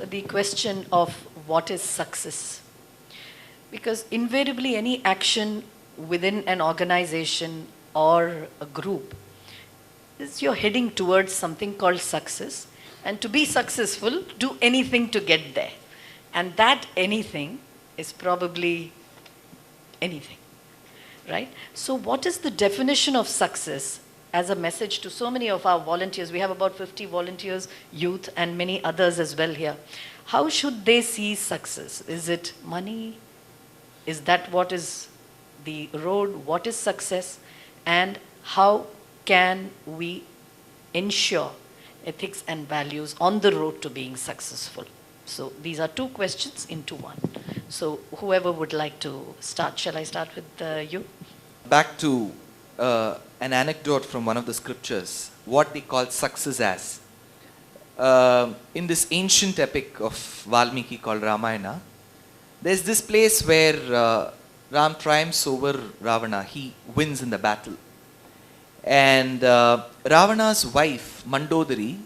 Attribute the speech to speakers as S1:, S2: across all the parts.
S1: the question of what is success. Because invariably any action within an organization or a group is you're heading towards something called success. And to be successful, do anything to get there. And that anything is probably anything, right? So what is the definition of success as a message to so many of our volunteers? We have about 50 volunteers, youth, and many others as well here. How should they see success? Is it money? Is that what is the road? What is success? And how can we ensure ethics and values on the road to being successful? So these are two questions into one. So whoever would like to start, shall I start with you?
S2: Back to an anecdote from one of the scriptures, what they call success as. In this ancient epic of Valmiki called Ramayana, there's this place where Ram triumphs over Ravana. He wins in the battle. And Ravana's wife, Mandodari,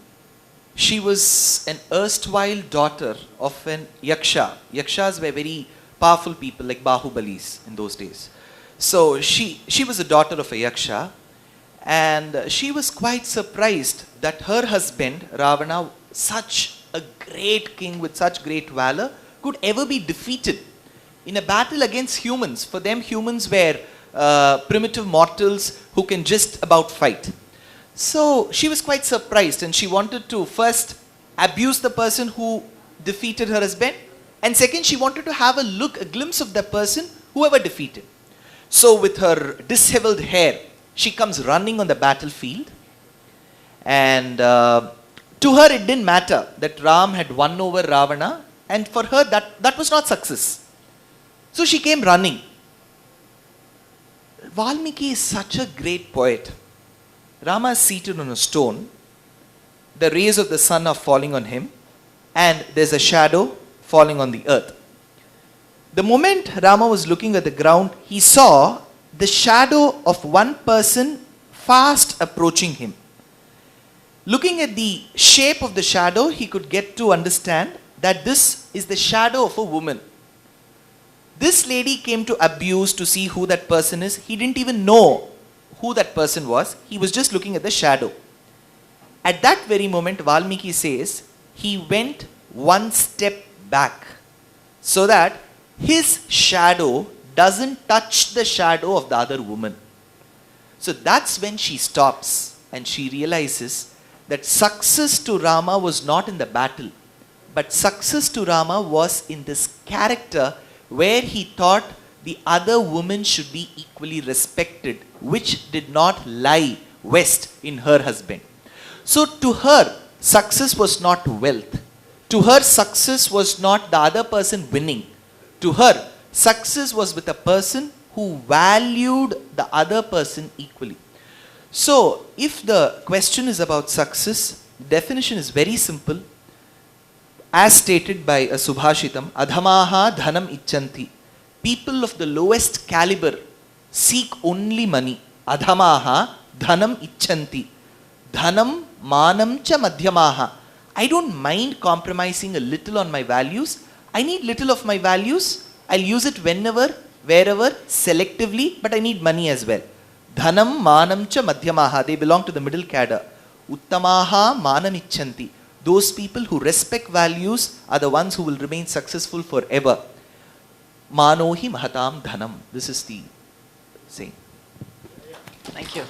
S2: she was an erstwhile daughter of an Yaksha. Yakshas were very powerful people like Bahubalis in those days. So she was a daughter of a Yaksha, and she was quite surprised that her husband, Ravana, such a great king with such great valor, could ever be defeated in a battle against humans. For them, humans were primitive mortals who can just about fight. So she was quite surprised, and she wanted to first abuse the person who defeated her husband, and second, she wanted to have a glimpse of the person whoever defeated. So with her disheveled hair, she comes running on the battlefield, and to her it didn't matter that Ram had won over Ravana, and for her that was not success. So she came running. Valmiki is such a great poet. Rama is seated on a stone. The rays of the sun are falling on him, and there's a shadow falling on the earth. The moment Rama was looking at the ground, he saw the shadow of one person fast approaching him. Looking at the shape of the shadow, he could get to understand that this is the shadow of a woman. This lady came to abuse to see who that person is. He didn't even know who that person was. He was just looking at the shadow. At that very moment, Valmiki says, he went one step back so that his shadow doesn't touch the shadow of the other woman. So that's when she stops and she realizes that success to Rama was not in the battle, but success to Rama was in this character where he thought the other woman should be equally respected, which did not lie west in her husband. So to her, success was not wealth. To her, success was not the other person winning. To her, success was with a person who valued the other person equally. So if the question is about success, definition is very simple. As stated by a Subhashitam, Adhamaha dhanam icchanti. People of the lowest caliber seek only money. Adhamaha dhanam icchanti. Dhanam manam cha madhyamaha. I don't mind compromising a little on my values. I need little of my values. I'll use it whenever, wherever, selectively, but I need money as well. Dhanam manam cha madhyamaha. They belong to the middle cadre. Uttamaha manam icchanti. Those people who respect values are the ones who will remain successful forever. Manohi mahatam dhanam. This is the saying.
S1: Thank you.